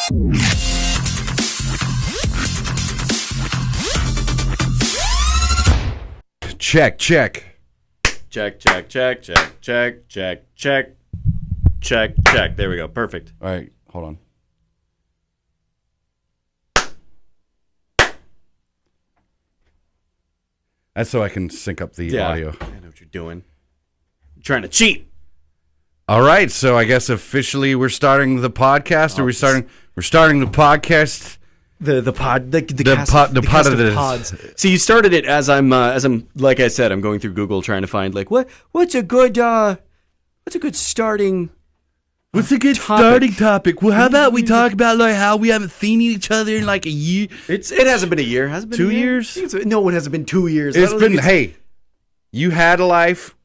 Check. Check. There we go. Perfect. All right, hold on. That's so I can sync up the audio. I know what you're doing. You're trying to cheat. All right, so I guess officially we're starting the podcast. We're starting the podcast. The cast of pods. So you started it as I'm like I said, I'm going through Google trying to find like what's a good starting. What's a good starting topic? Well, how about we talk about like how we haven't seen each other in like a year? It hasn't been a year. Has it been 2 years? No, it hasn't been 2 years. It's been. Hey, you had a life.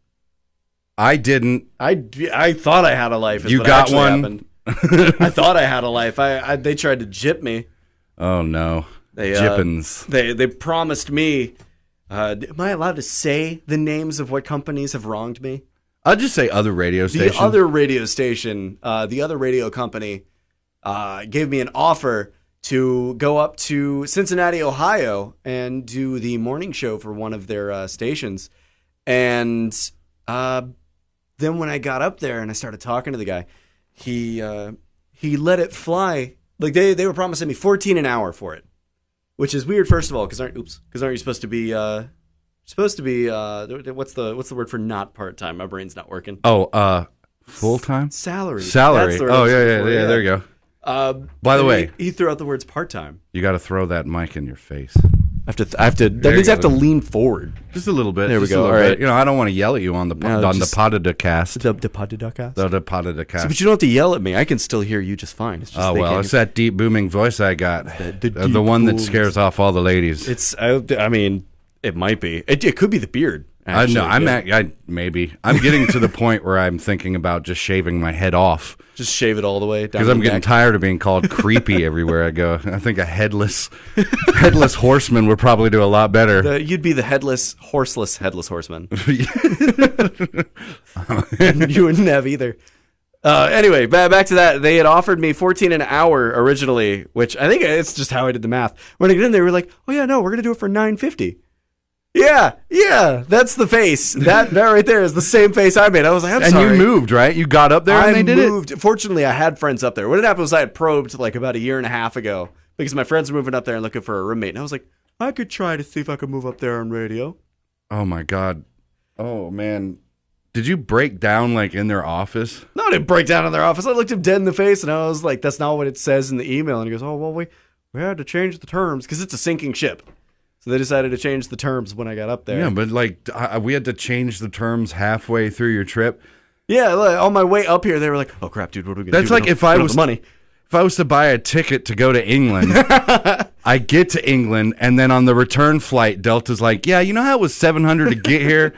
I didn't. I thought I had a life. You got one. I thought I had a life. They tried to gyp me. Oh no, Jippins. They promised me. Am I allowed to say the names of what companies have wronged me? I'll just say other radio station. The other radio station, the other radio company, gave me an offer to go up to Cincinnati, Ohio, and do the morning show for one of their stations. And then when I got up there and I started talking to the guy, he let it fly. Like they were promising me $14 an hour for it, which is weird. First of all, because aren't you supposed to be what's the word for not part time? My brain's not working. Oh, full time salary. Oh yeah. There you go. By the way, he threw out the words part time. You got to throw that mic in your face. I have to. That means I have to lean forward just a little bit. There we go. All right. You know, I don't want to yell at you on the podcast. The podcast. The podcast. So, but you don't have to yell at me. I can still hear you just fine. It's just it's that deep booming voice I got. The one that scares off all the ladies. I mean, it might be. It could be the beard. Actually, maybe. I'm getting to the point where I'm thinking about just shaving my head off. Just shave it all the way down. Because I'm getting tired of being called creepy everywhere I go. I think a headless horseman would probably do a lot better. You'd be the headless horseman. You wouldn't have either. Anyway, back to that. They had offered me $14 an hour originally, which I think it's just how I did the math. When I get in there, we're like, oh yeah, no, we're gonna do it for $9.50. Yeah, that's the face. That right there is the same face I made. I was like, I'm sorry. And you moved, right? You got up there and they did it? I moved. Fortunately, I had friends up there. What had happened was I had probed like about a year and a half ago because my friends were moving up there and looking for a roommate. And I was like, I could try to see if I could move up there on radio. Oh, my God. Oh, man. Did you break down like in their office? No, I didn't break down in their office. I looked him dead in the face and I was like, that's not what it says in the email. And he goes, oh, well, we had to change the terms because it's a sinking ship. So they decided to change the terms when I got up there. Yeah, but like we had to change the terms halfway through your trip. Yeah, like, on my way up here, they were like, "Oh crap, dude, what are we gonna do?" That's like if I was to buy a ticket to go to England, I get to England, and then on the return flight, Delta's like, "Yeah, you know how it was $700 to get here?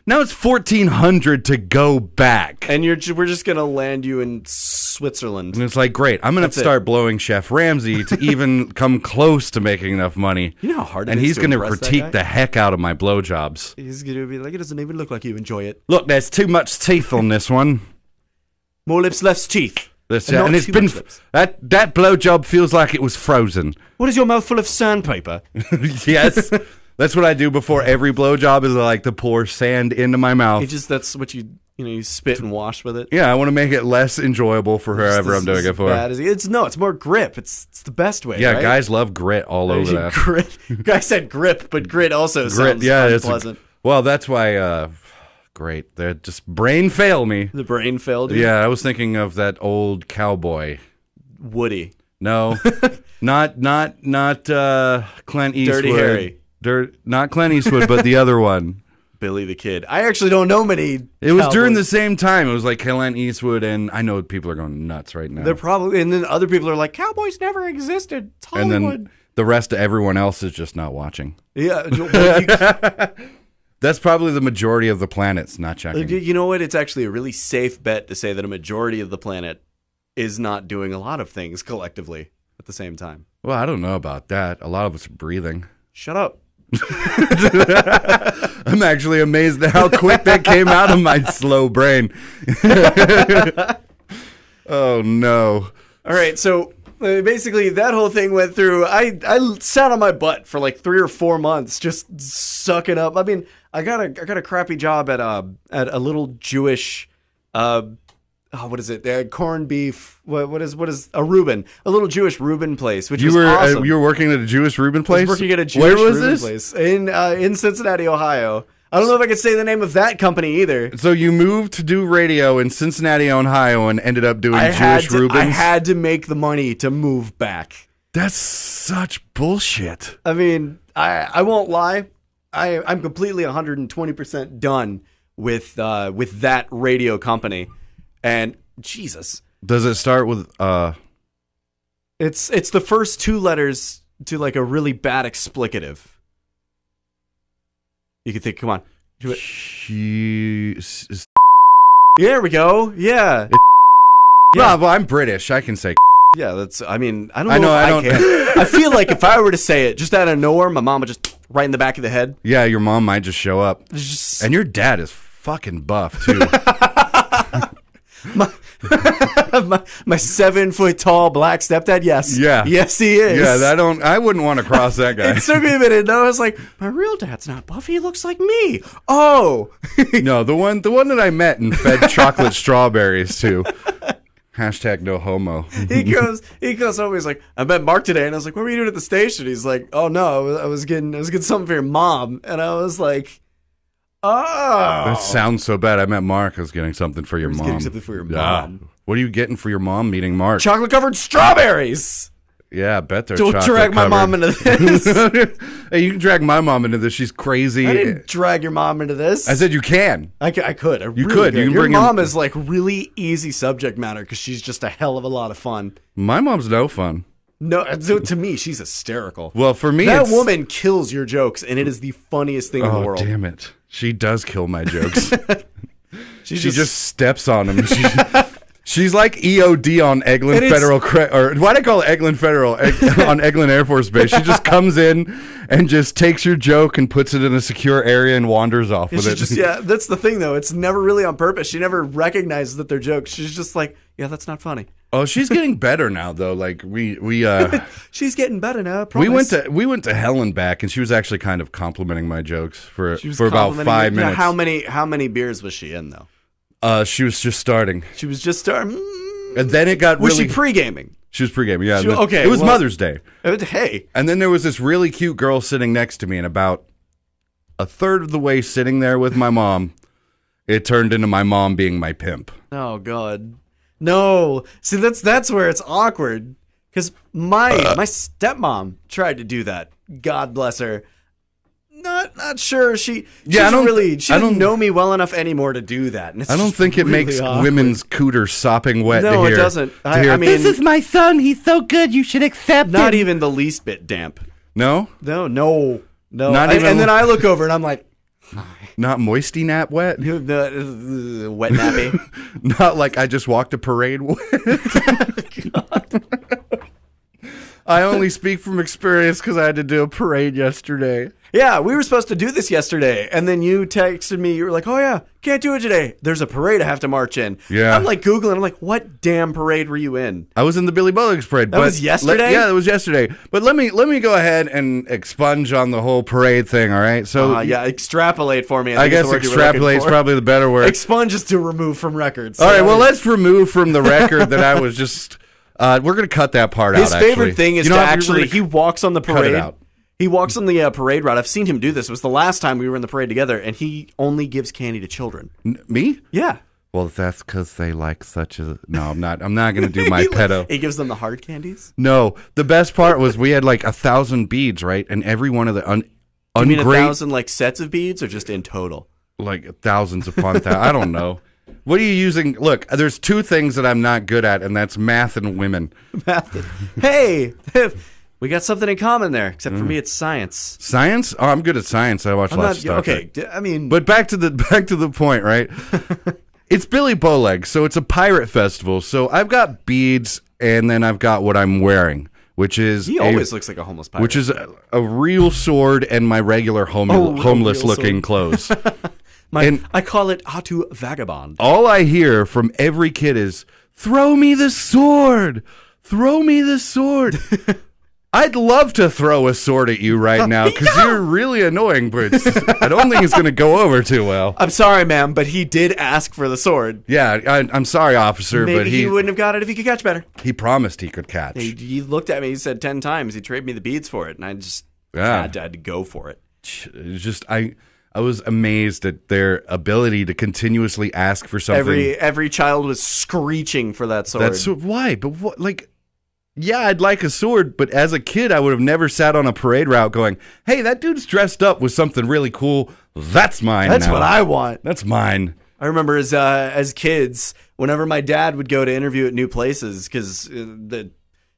Now it's $1,400 to go back." And we're just gonna land you in Switzerland. And it's like, great. I'm gonna start blowing Chef Ramsay to even come close to making enough money. You know how hard it is. And he's gonna critique the heck out of my blowjobs. He's gonna be like, it doesn't even look like you enjoy it. Look, there's too much teeth on this one. More lips, less teeth. And it's been that blowjob feels like it was frozen. What is your mouth full of sandpaper? Yes. That's what I do before every blowjob is I like to pour sand into my mouth. That's what you spit and wash with it. Yeah, I want to make it less enjoyable for whoever I'm doing it for. It's more grip. It's the best way. Yeah, right? Guys love grit all over that. Grit. Guy said grip, but grit also sounds unpleasant. Well, that's why. Great. They just brain fail me. The brain failed you? Yeah, I was thinking of that old cowboy. Woody. No, not Clint Eastwood. Dirty Harry. Not Clint Eastwood, but the other one. Billy the Kid. I actually don't know many. It was during the same time. It was like Clint Eastwood, and I know people are going nuts right now. They're probably, and then other people are like, cowboys never existed. It's Hollywood. And then the rest of everyone else is just not watching. Yeah. That's probably the majority of the planet's not checking. You know what? It's actually a really safe bet to say that a majority of the planet is not doing a lot of things collectively at the same time. Well, I don't know about that. A lot of us are breathing. Shut up. I'm actually amazed at how quick that came out of my slow brain. Oh, no. All right, so Basically, that whole thing went through. I sat on my butt for like 3 or 4 months, just sucking up. I mean, I got a crappy job at a little Jewish, what is it? Corned beef. What is a Reuben? A little Jewish Reuben place, which was awesome. You were working at a Jewish Reuben place. I was working at a Jewish Reuben place in Cincinnati, Ohio. I don't know if I could say the name of that company either. So you moved to do radio in Cincinnati, Ohio, and ended up doing Jewish Reubens? I had to make the money to move back. That's such bullshit. I mean, I won't lie. I'm completely 120% done with that radio company. And Jesus. Does it start with It's the first 2 letters to like a really bad explicative. You can think, come on. Do it. There we go. Yeah. Yeah, well, I'm British. I can say. Yeah, that's. I mean, I don't know. I can. I feel like if I were to say it just out of nowhere, my mom would just right in the back of the head. Yeah, your mom might just show up. And your dad is fucking buff too. my 7 foot tall black stepdad. Yes. Yeah. Yes, he is. Yeah, I wouldn't want to cross that guy. It took me a minute. No, I was like, my real dad's not buff. He looks like me. Oh. No, the one that I met and fed chocolate strawberries to. Hashtag no homo. He goes home. He's like, I met Mark today, and I was like, what were you doing at the station? He's like, oh no, I was getting something for your mom, and I was like, oh, that sounds so bad. I met Mark. I was getting something for your mom. Getting something for your mom. What are you getting for your mom? Meeting Mark. Chocolate covered strawberries. Yeah, I bet they're Don't drag my mom into this. Hey, you can drag my mom into this. She's crazy. I didn't drag your mom into this. I said you can. I could. You could. You can your bring mom is like really easy subject matter because she's just a hell of a lot of fun. My mom's no fun. No, to me, she's hysterical. Well, for me, that woman kills your jokes, and it is the funniest thing in the world. Oh, damn it. She does kill my jokes. she just steps on them. She's like EOD on Eglin Federal, or why do I call it Eglin Federal on Eglin Air Force Base? She just comes in and just takes your joke and puts it in a secure area and wanders off with it. Yeah, that's the thing though. It's never really on purpose. She never recognizes that they're jokes. She's just like, yeah, that's not funny. Oh, she's getting better now though. Like we she's getting better now. I promise. We went to hell and back, and she was actually kind of complimenting my jokes for about 5 minutes. How many beers was she in though? She was just starting. She was just starting. And then it got Was she pre-gaming? She was pre-gaming, yeah. Okay. It was Mother's Day. Hey. And then there was this really cute girl sitting next to me, and about a third of the way sitting there with my mom, it turned into my mom being my pimp. Oh, God. No. See, that's where it's awkward. Because my stepmom tried to do that. God bless her. Not sure. She doesn't know me well enough anymore to do that. And I don't think it really makes awkward. Women's cooter sopping wet. No, it doesn't. I mean, this is my son. He's so good. You should accept him. Not even the least bit damp. No. Not even. And then I look over and I'm like, not moisty nap wet. The wet nappy. Not like I just walked a parade wet. I only speak from experience because I had to do a parade yesterday. Yeah, we were supposed to do this yesterday, and then you texted me. You were like, oh, yeah, can't do it today. There's a parade I have to march in. Yeah. I'm like Googling. I'm like, what damn parade were you in? I was in the Billy Bullocks parade. That was yesterday? Yeah, that was yesterday. But let me go ahead and expunge on the whole parade thing, all right? So extrapolate for me. I guess extrapolate is probably the better word. Expunge is to remove from records. So all right, well, let's remove from the record that I was just... we're going to cut that part out, His favorite thing is he walks on the parade. Cut it out. He walks on the parade route. I've seen him do this. It was the last time we were in the parade together, and he only gives candy to children. Me? Yeah. Well, that's because they like such a... No, I'm not going to do my pedo. He gives them the hard candies? No. The best part was we had like 1,000 beads, right? And every one of the You mean 1,000 like sets of beads or just in total? Like thousands upon thousands. I don't know. What are you using? Look, there's 2 things that I'm not good at, and that's math and women. Hey! We got something in common there, except for me, it's science. Science? Oh, I'm good at science. I watch lots of Star Trek. Okay, I mean, but back to the point, right? It's Billy Bowlegs, so it's a pirate festival. So I've got beads, and then I've got what I'm wearing, which is he always looks like a homeless pirate, which is a real sword and my regular homeless looking clothes. I call it Atu Vagabond. All I hear from every kid is, "Throw me the sword." throw me the sword. I'd love to throw a sword at you right now because you're really annoying, but I don't think it's going to go over too well. I'm sorry, ma'am, but he did ask for the sword. Yeah, I'm sorry, officer, Maybe but he wouldn't have got it if he could catch better. He promised he could catch. He looked at me. He said 10 times. He traded me the beads for it, and I just had to go for it. It's just I was amazed at their ability to continuously ask for something. Every child was screeching for that sword. That's why, but what like. Yeah, I'd like a sword, but as a kid, I would have never sat on a parade route going, hey, that dude's dressed up with something really cool. That's mine. That's what I want. That's mine. I remember as kids, whenever my dad would go to interview at new places, because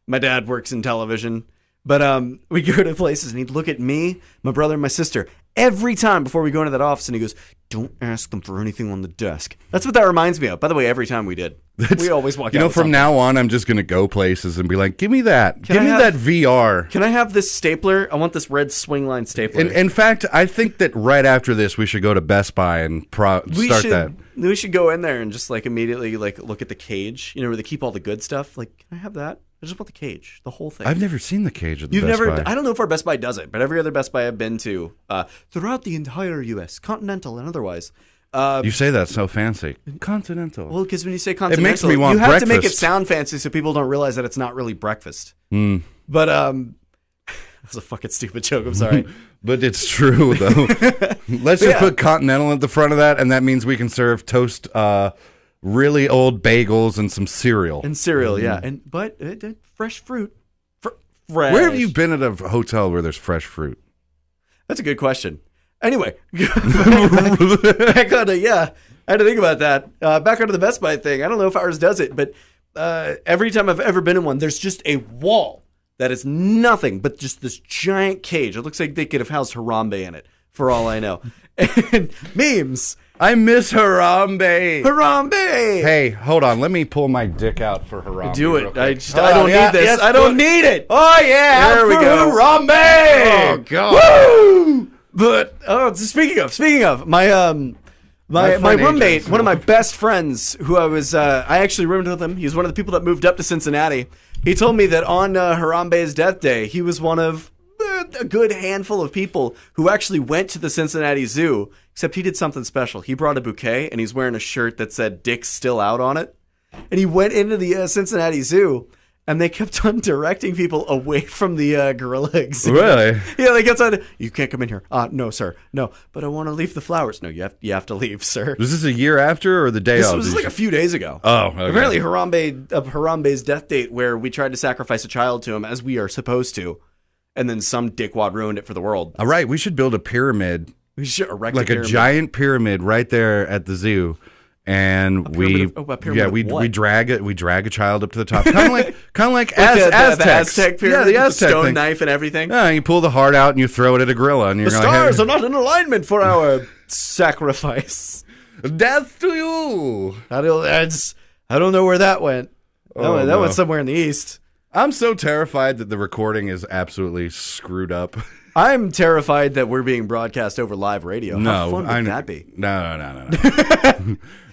my dad works in television, but we'd go to places and he'd look at me, my brother, and my sister every time before we go into that office, and he goes, don't ask them for anything on the desk. That's what that reminds me of. By the way, every time we did. We always walk out with from something. now on, I'm just going to go places and be like, give me that. Give me that VR. Can I have this stapler? I want this red swing line stapler. In fact, I think that right after this, we should go to Best Buy and start that. We should go in there and just like immediately like look at the cage, where they keep all the good stuff. Like, can I have that? I just want the cage, the whole thing. I've never seen the cage at the Best Buy. I don't know if our Best Buy does it, but every other Best Buy I've been to throughout the entire U.S., continental and otherwise. You say that so fancy. Continental. Well, because when you say continental, it makes me want you have breakfast. to make it sound fancy so people don't realize that it's not really breakfast. Mm. But that's a fucking stupid joke. I'm sorry. But it's true, though. Let's just put continental at the front of that, and that means we can serve toast, really old bagels, and some cereal. And cereal, yeah. But fresh fruit. Fresh. Where have you been at a hotel where there's fresh fruit? That's a good question. Anyway, back on I had to think about that. Back onto the Best Buy thing. I don't know if ours does it, but every time I've ever been in one, there's just a wall that is nothing but just this giant cage. It looks like they could have housed Harambe in it, for all I know. And memes. I miss Harambe. Harambe. Hey, hold on. Let me pull my dick out for Harambe. Do it. I don't need this. Yes, I don't need it. Oh, yeah. There we go. Harambe. Oh, God. Woo! But speaking of my roommate, one of my best friends, who I actually roomed with him. He was one of the people that moved up to Cincinnati. He told me that on Harambe's death day, he was one of a good handful of people who actually went to the Cincinnati Zoo. Except he did something special. He brought a bouquet, and he's wearing a shirt that said "Dick's still out" on it. And he went into the Cincinnati Zoo. And they kept on directing people away from the gorilla exhibit. Really? Yeah, they kept on. You can't come in here. No, sir. No, but I want to leave the flowers. No, you have to leave, sir. Was this a year after or the day of? This was like a few days ago. Oh, okay. Apparently Harambe's death date, where we tried to sacrifice a child to him, as we are supposed to, and then some dickwad ruined it for the world. All right, we should build a pyramid. We should erect a giant pyramid right there at the zoo. And we drag a child up to the top, kind of like Aztecs. The Aztec pyramid, the Aztec stone thing. knife and everything. Yeah, you pull the heart out and you throw it at a gorilla, and you're the like, stars are not in alignment for our sacrifice. Death to you. I don't know where that went. That went somewhere in the east. I'm so terrified that the recording is absolutely screwed up. I'm terrified that we're being broadcast over live radio. How fun would that be? No.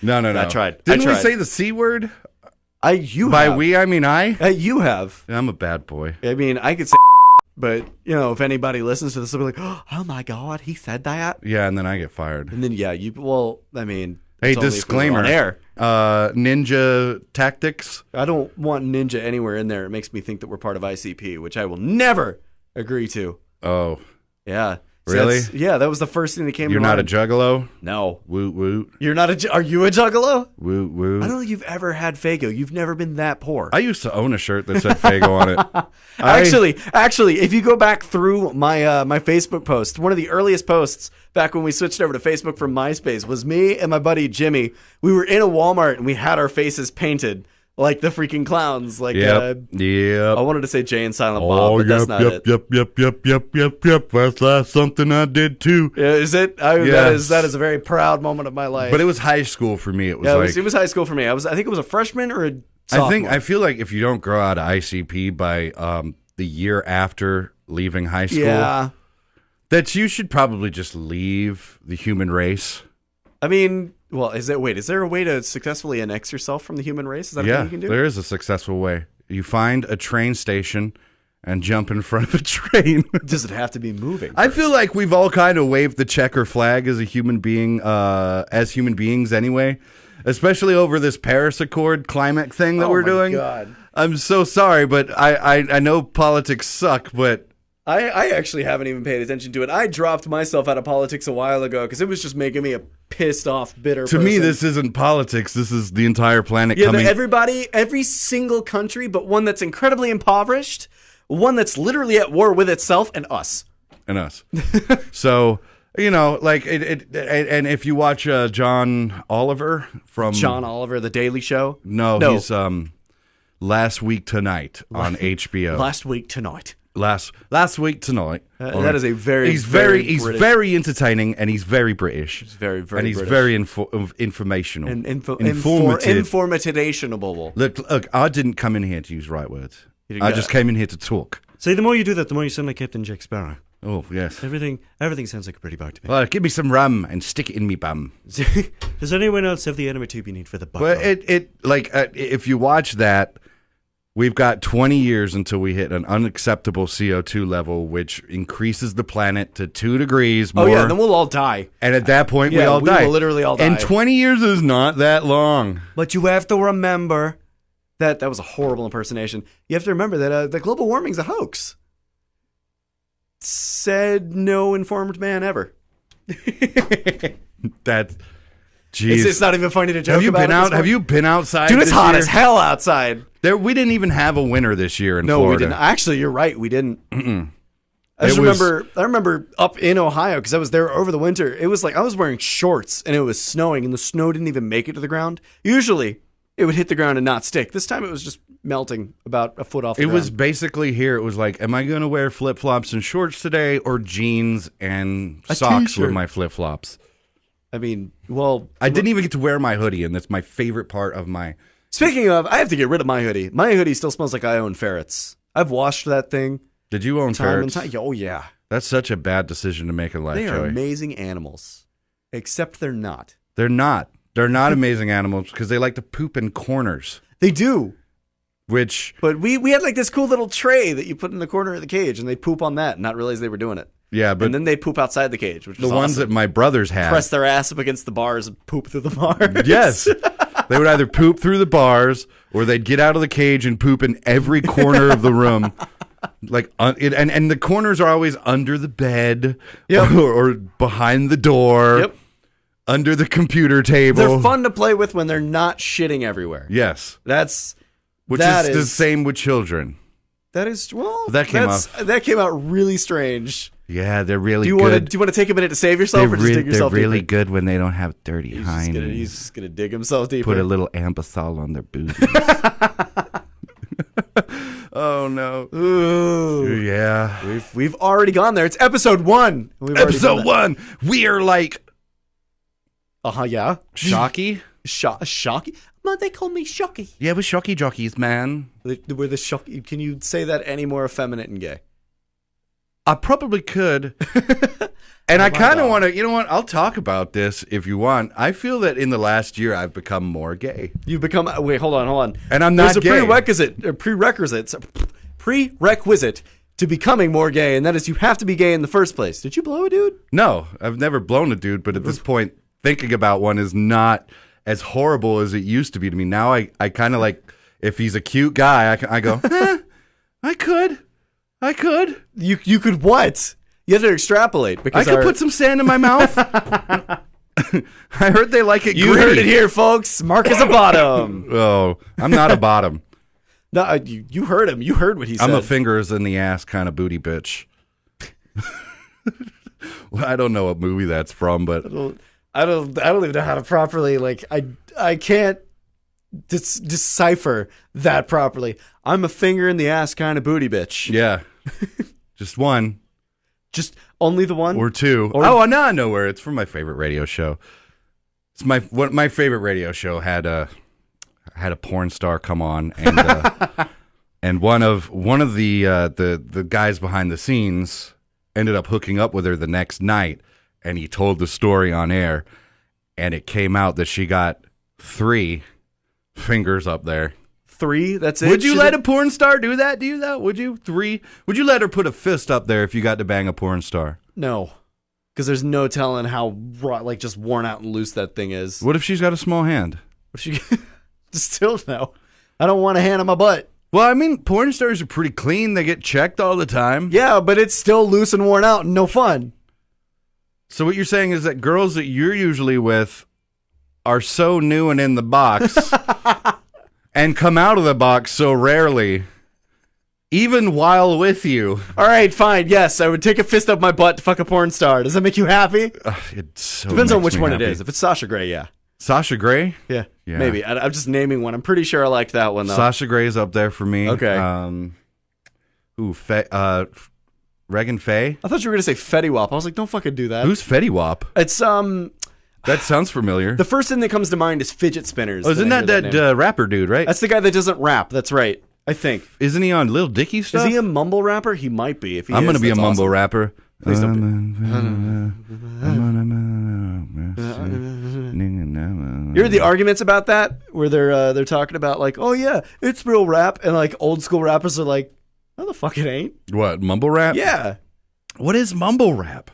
No. I tried. Didn't we say the C word? You By have. we, I mean I? You have. I'm a bad boy. I mean, I could say but, if anybody listens to this, they'll be like, oh my God, he said that? Yeah, and then I get fired. And then, hey, disclaimer. On air. Ninja tactics. I don't want ninja anywhere in there. It makes me think that we're part of ICP, which I will never agree to. Oh. Yeah. Really? That was the first thing that came to mind. You're not a juggalo? No. Woot woot. You're not are you a juggalo? Woot woot. I don't think you've ever had Faygo. You've never been that poor. I used to own a shirt that said Faygo on it. Actually, if you go back through my my Facebook post, one of the earliest posts back when we switched over to Facebook from MySpace was me and my buddy Jimmy. We were in a Walmart and we had our faces painted like the freaking clowns. Like, yep. I wanted to say Jay and Silent Bob, but that's not it. Yep. That's something I did too. Yeah, is it? Yes. That is a very proud moment of my life. But it was high school for me. It was it was high school for me. I think it was a freshman or a sophomore. I feel like if you don't grow out of ICP by the year after leaving high school, that you should probably just leave the human race. I mean, well, is there a way to successfully annex yourself from the human race? Is that a thing you can do? There is a successful way. You find a train station and jump in front of a train. Does it have to be moving? I feel like we've all kind of waved the checker flag as a human being, as human beings anyway, especially over this Paris Accord climate thing that we're doing. God. I'm so sorry, but I know politics suck, but I actually haven't even paid attention to it. I dropped myself out of politics a while ago because it was just making me a pissed off, bitter person. To me, this isn't politics. This is the entire planet coming. Everybody, every single country, but one that's incredibly impoverished, one that's literally at war with itself and us. And us. So, you know, like, and if you watch John Oliver from... John Oliver, The Daily Show? No. He's Last Week Tonight on HBO. Last Week Tonight. Last week tonight. That is a very he's very entertaining, and he's very British. He's very and he's British. very informational and informative. Informationable. Look, I didn't come in here to use right words. I just came in here to talk. See, the more you do that, the more you sound like Captain Jack Sparrow. Oh yes. Everything sounds like a pretty bug to me. Well, give me some rum and stick it in me bum. Does anyone else have the enema tube you need for the bug? Well, if you watch that. We've got 20 years until we hit an unacceptable CO2 level, which increases the planet to 2 degrees more. Oh, yeah, then we'll all die. And at that point, we all die. We will literally all die. And 20 years is not that long. But you have to remember that was a horrible impersonation. You have to remember that global warming's a hoax. Said no informed man ever. That's... Jeez. It's not even funny to joke about. Have you been outside? Dude, it's hot year? as hell outside. We didn't even have a winter this year in Florida. No, we didn't. Actually, you're right. We didn't. I remember up in Ohio because I was there over the winter. It was like I was wearing shorts and it was snowing and the snow didn't even make it to the ground. Usually, it would hit the ground and not stick. This time, it was just melting about a foot off the ground. It was basically here. It was like, am I going to wear flip flops and shorts today, or jeans and socks with my flip flops? I mean, well... I didn't even get to wear my hoodie, and that's my favorite part of my... Speaking of, I have to get rid of my hoodie. My hoodie still smells like I own ferrets. I've washed that thing. Did you own ferrets? Oh, yeah. That's such a bad decision to make in life, They are Joey. amazing animals. Except they're not. They're not. They're not amazing animals because they like to poop in corners. They do. But we had like this cool little tray that you put in the corner of the cage, and they poop on that and not realize they were doing it. Yeah, but and then they poop outside the cage, which is the ones awesome. that my brothers had. Press their ass up against the bars and poop through the bars. Yes. They would either poop through the bars or they'd get out of the cage and poop in every corner of the room. Like and the corners are always under the bed, yep. or behind the door, yep. under the computer table. They're fun to play with when they're not shitting everywhere. Yes. Which that is the same with children. That is, well, that came out really strange. Yeah, they're really good. Do you want to take a minute to save yourself or just dig yourself They're really deeper? good when they don't have dirty hinds. He's just going to dig himself deeper. Put a little ambisol on their booties. Oh, no. Ooh. Yeah. We've already gone there. It's episode 1. Episode 1. We are like... yeah. Shocky? Shocky? Man, they call me Shocky. Yeah, we're shocky jockeys, man. We're the Shocky. Can you say that any more effeminate and gay? I probably could. And I kind of want to, you know what? I'll talk about this if you want. I feel that in the last year I've become more gay. You've become, wait, hold on. And I'm not gay. There's a prerequisite to becoming more gay, and that is you have to be gay in the first place. Did you blow a dude? No, I've never blown a dude, but at this point, thinking about one is not as horrible as it used to be to me. Now I kind of like, if he's a cute guy, I go, I could. You could what? You have to extrapolate because I could put some sand in my mouth. I heard they like it. You heard it here, folks. Mark is a bottom. Oh, I'm not a bottom. No, you heard him. You heard what he said. I'm a fingers in the ass kind of booty bitch. Well, I don't know what movie that's from, but I don't even know how to properly I can't decipher that properly. I'm a finger in the ass kind of booty bitch. Yeah, just one. Just only the one or two. Oh, now I know where it's from. My favorite radio show. It's my favorite radio show had a porn star come on, and and one of the guys behind the scenes ended up hooking up with her the next night, and he told the story on air, and it came out that she got 3 fingers up there. 3. That's it. Would you let a porn star do that? Do you that? Would you? 3? Would you let her put a fist up there if you got to bang a porn star? No. Because there's no telling how just worn out and loose that thing is. What if she's got a small hand? If she still no. I don't want a hand on my butt. Well, I mean, porn stars are pretty clean. They get checked all the time. Yeah, but it's still loose and worn out and no fun. So what you're saying is that girls that you're usually with are so new and in the box and come out of the box so rarely, even while with you. All right, fine. Yes, I would take a fist up my butt to fuck a porn star. Does that make you happy? It so Depends on makes which me one happy. it is. If it's Sasha Grey, yeah. Sasha Grey? Yeah, Yeah. maybe. I'm just naming one. I'm pretty sure I liked that one, though. Sasha Grey's up there for me. Okay. Regan Faye? I thought you were going to say Fetty Wap. I was like, don't fucking do that. Who's Fetty Wap? It's, That sounds familiar. the first thing that comes to mind is Fidget Spinners. Oh, isn't I hear that name. rapper dude, right? That's the guy that doesn't rap. That's right. I think. Isn't he on Lil Dicky stuff? Is he a mumble rapper? He might be. If he I'm is, going to be a that's mumble awesome. rapper. Please don't You heard the arguments about that where they're talking about like, oh yeah, it's real rap, and like old school rappers are like, no, the fuck it ain't. What, mumble rap? Yeah. What is mumble rap?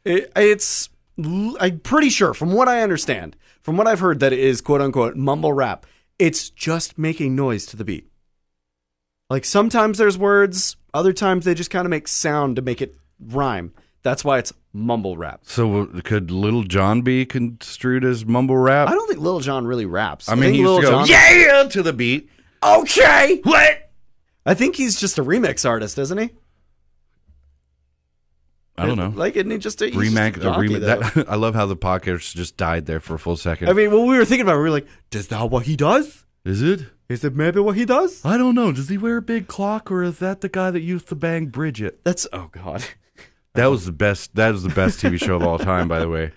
It's I'm pretty sure from what I understand, from what I've heard, that it is quote unquote mumble rap. It's just making noise to the beat. Like sometimes there's words, other times they just kind of make sound to make it rhyme. That's why it's mumble rap. So could Little John be construed as mumble rap? I don't think Lil Jon really raps. I mean, think he used to go, Jon, yeah, to the beat. okay. What? I think he's just a remix artist, isn't he? I don't know. Like, isn't he just a he's Remake, just a jockey, though? that, I love how the podcast just died there for a full second. I mean, what we were thinking about, we were like, is that what he does? Is it? Is it maybe what he does? I don't know. Does he wear a big clock, or is that the guy that used to bang Bridget? That's, oh God. That was the best. That was the best TV show of all time, by the way.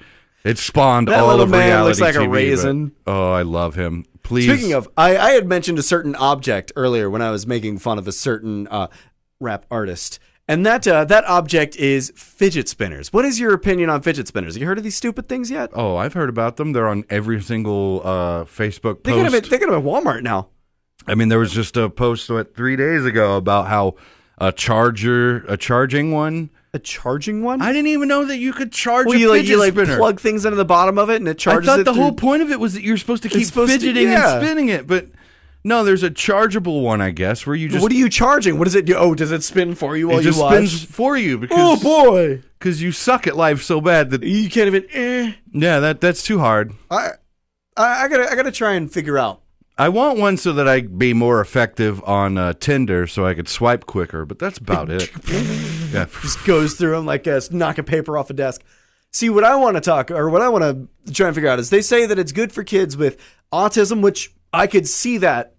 It spawned That all little of man reality looks like a TV, but- raisin. oh, I love him. Please. Speaking of, I had mentioned a certain object earlier when I was making fun of a certain rap artist. And that object is fidget spinners. What is your opinion on fidget spinners? Have you heard of these stupid things yet? Oh, I've heard about them. They're on every single Facebook They could post. have been at Walmart now. I mean, there was just a post 3 days ago about how a charging one. A charging one? I didn't even know that you could charge Well, a you fidget like spinner. plug things into the bottom of it and it I charges thought it the through- whole point of it was that you're supposed to keep supposed to- fidgeting yeah. and spinning it, but no, there's a chargeable one, I guess, where you just What are you charging? What does it do? Oh, does it spin for you while it you just watch? spins for you Oh because boy, you suck at life so bad that you can't even. yeah, that's too hard. I gotta try and figure out. I want one so that I be more effective on Tinder, so I could swipe quicker. But that's about it. Yeah. Just goes through them like knock a paper off a desk. See, what I want to try and figure out is they say that it's good for kids with autism, which I could see that,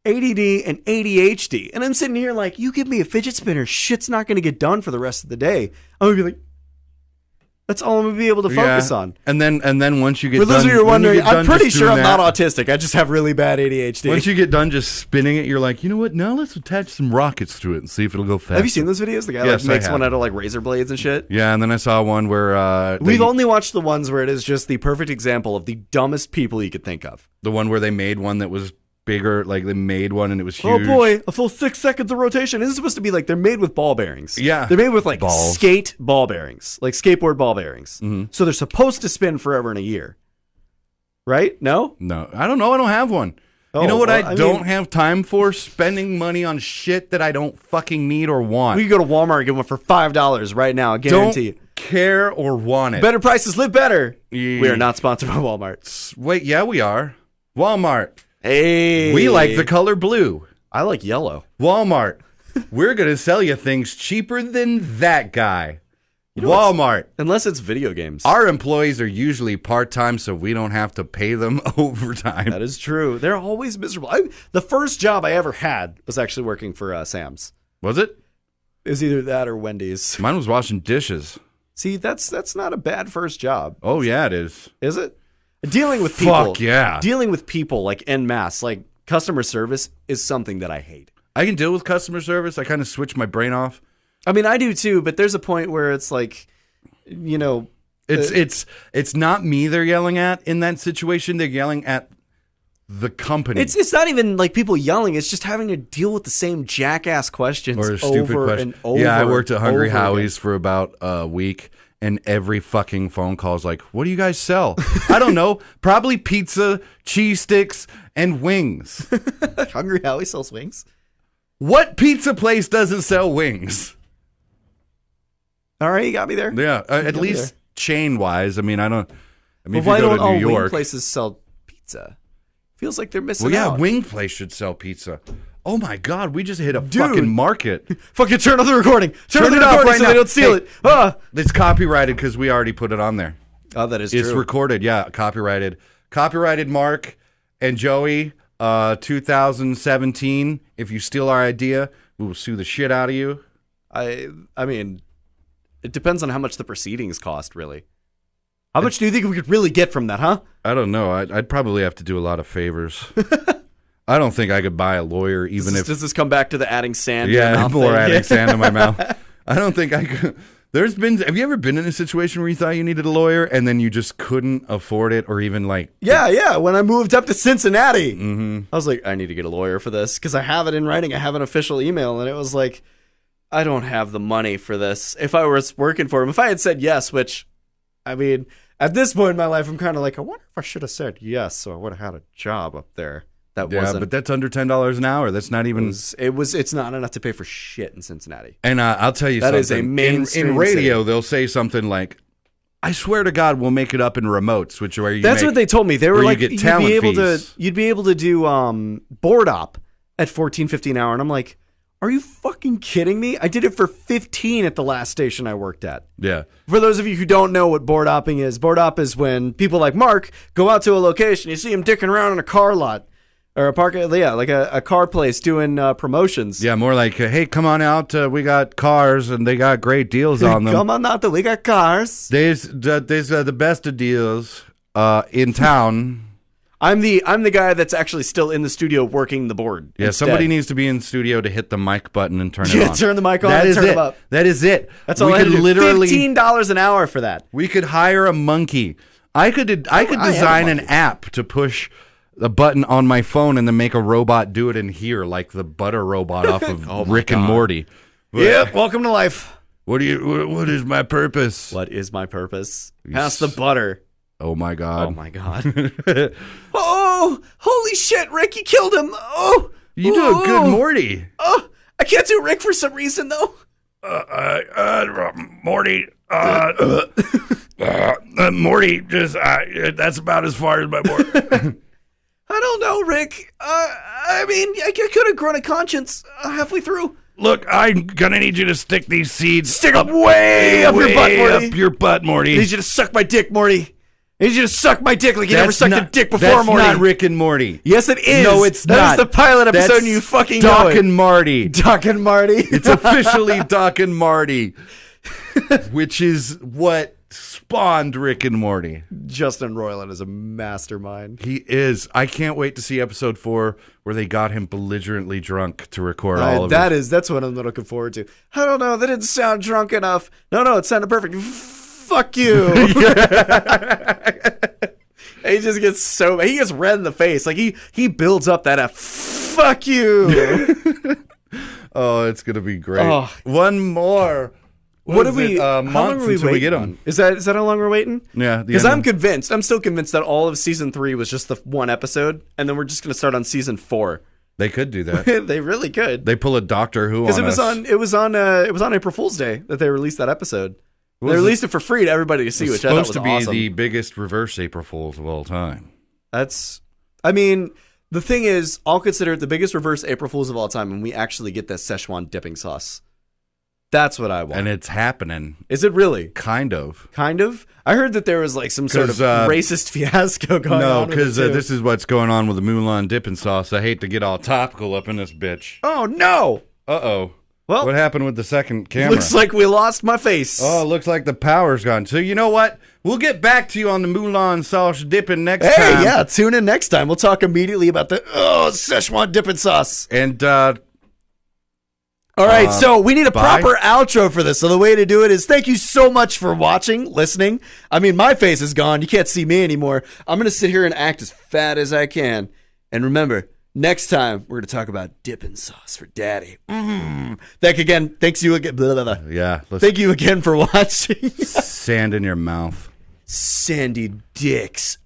ADD and ADHD. And I'm sitting here like, you give me a fidget spinner, shit's not going to get done for the rest of the day. I'm going to be like, that's all I'm going to be able to focus on. And then once you get For those done, of you who are when you wondering, get done I'm pretty just sure I'm doing not that, autistic. I just have really bad ADHD. Once you get done just spinning it, you're like, you know what? Now let's attach some rockets to it and see if it'll go fast. Have you seen those videos? The guy Yes, I makes have. one out of like razor blades and shit. Yeah, and then I saw one where We've only watched the ones where it is just the perfect example of the dumbest people you could think of. the one where they made one that was bigger, like they made one and it was Oh huge. boy, a full 6 seconds of rotation. This is supposed to be like they're made with ball bearings. Yeah. They're made with like Balls. skate ball bearings, like skateboard ball bearings. So they're supposed to spin forever in a year. Right? No? No, I don't know. I don't have one. Oh, you know what? well, I I don't mean- have time for spending money on shit that I don't fucking need or want. We could go to Walmart and get one for $5 right now. I guarantee you. don't care or want it. Better prices, live better. Yeah. We are not sponsored by Walmart. Wait, yeah, we are. Walmart. Hey. We like the color blue. I like yellow. Walmart. We're going to sell you things cheaper than that guy. Walmart. Unless it's video games. Our employees are usually part-time, so we don't have to pay them overtime. That is true. They're always miserable. The first job I ever had was actually working for Sam's. Was it? It was either that or Wendy's. Mine was washing dishes. See, that's not a bad first job, Oh, yeah, it is. is it? Dealing with people. Fuck yeah. Dealing with people like en masse, like customer service is something that I hate. I can deal with customer service. I kind of switch my brain off. I mean, I do too, but there's a point where it's like, you know, It's not me they're yelling at in that situation. They're yelling at the company. It's not even like people yelling. It's just having to deal with the same jackass questions or a stupid over question. and over. Yeah, I worked at Hungry over Howie's for about a week, and every fucking phone call is like, "What do you guys sell?" I don't know. Probably pizza, cheese sticks, and wings. again. Hungry Howie sells wings. What pizza place doesn't sell wings? All right, you got me there. Yeah, at me least chain wise. I mean, I don't. I mean, Well, if you why go don't to New all wing York, places sell pizza? Feels like they're missing well, yeah, out. wing place should sell pizza. Oh my God, we just hit a fucking market. Fucking turn off the recording. Turn off the it off recording right so now. they don't steal Hey, it. Ah. It's copyrighted because we already put it on there. Oh, that is It's true. recorded, yeah, copyrighted. Copyrighted Mark and Joey, 2017. If you steal our idea, we will sue the shit out of you. I mean, it depends on how much the proceedings cost, really. How much do you think we could really get from that, huh? I don't know. I'd probably have to do a lot of favors. I don't think I could buy a lawyer, even if. Does this come back to the adding sand? to your Yeah, mouth more thing? adding sand in my mouth. I don't think I could. Have you ever been in a situation where you thought you needed a lawyer and then you just couldn't afford it, or even like? Yeah. When I moved up to Cincinnati, I was like, I need to get a lawyer for this because I have it in writing. I have an official email, and it was like, I don't have the money for this. If I was working for him, if I had said yes, which, I mean, at this point in my life, I'm kind of like, I wonder if I should have said yes, so I would have had a job up there. That Yeah, wasn't. but that's under $10 an hour. That's not even. It's not enough to pay for shit in Cincinnati. And I'll tell you That something. is a mainstream in radio, city. they'll say something like, "I swear to God, we'll make it up in remotes," which where you. That's make, what they told me. They were where like, you get you'd talent be able fees. to do board op at $14.50 an hour, and I'm like, are you fucking kidding me? I did it for $15 at the last station I worked at. Yeah. For those of you who don't know what board opping is when people like Mark go out to a location, you see him dicking around in a car lot or a park, like a car place doing promotions. Yeah, more like, hey, come on out. We got cars and they got great deals on them. Come on out, we got cars. There's the best of deals in town. I'm the guy that's actually still in the studio working the board. Yeah, instead. somebody needs to be in studio to hit the mic button and turn it Yeah, on. turn the mic on That and is turn it. it up. That is it. That's all I had to do. $15 an hour for that. We could hire a monkey. I could design an app to push a button on my phone and then make a robot do it in here, like the butter robot off of Rick and Morty. But Yep, welcome to life. What is my purpose? What is my purpose? Pass the butter. Oh my God. Oh my God. Oh, holy shit, Rick, you killed him. Oh. You do a good Morty. Oh, I can't do Rick for some reason, though. Morty. Morty, just that's about as far as my Morty. I don't know, Rick. I mean, I could have grown a conscience halfway through. Look, I'm gonna need you to stick these seeds. Stick them way up your butt, Morty. Up your butt, Morty. I need you to suck my dick, Morty. I need you to suck my dick like you never sucked a dick before, that's Morty. Not Rick and Morty. Yes, it is. No, it's not. not. That is the pilot episode, That's and you fucking Doc know it. and Marty. Doc and Marty. It's officially Doc and Marty, which is what spawned Rick and Morty. Justin Roiland is a mastermind. He is. I can't wait to see episode 4 where they got him belligerently drunk to record all of it. That's what I'm looking forward to. I don't know. That didn't sound drunk enough. No, it sounded perfect. Fuck you. He just gets he gets red in the face. Like he builds up that fuck you. Oh, it's gonna be great. Oh. One more. What is are we? it? How long Month are we until we get waiting them. on? Is that how long we're waiting? Yeah, Because I'm convinced. I'm still convinced that all of season 3 was just the one episode, and then we're just going to start on season 4. They could do that. They really could. They pull a Doctor Who on Because us. it was on April Fool's Day that they released that episode. They released it for free to everybody to see, It's which I thought was supposed to be awesome. the biggest reverse April Fools of all time. I mean, the thing is, I'll consider it the biggest reverse April Fools of all time when we actually get that Szechuan dipping sauce. That's what I want. And it's happening. Is it really? Kind of. Kind of? I heard that there was like some sort of 'Cause, racist fiasco going on. No, with it, because too. this is what's going on with the Mulan dipping sauce. I hate to get all topical up in this bitch. Oh, no! Uh-oh. Well, What happened with the second camera? looks like we lost my face. Oh, looks like the power's gone. So you know what? We'll get back to you on the Mulan sauce dipping next Hey, time. yeah, tune in next time. We'll talk immediately about the Szechuan dipping sauce. And All right, so we need a bye. proper outro for this. So the way to do it is thank you so much for watching, listening. I mean, my face is gone. You can't see me anymore. I'm going to sit here and act as fat as I can. And remember, next time we're going to talk about dipping sauce for daddy. Thanks you again. Blah, blah, blah. Yeah. Thank you again for watching. Sand in your mouth. Sandy dicks.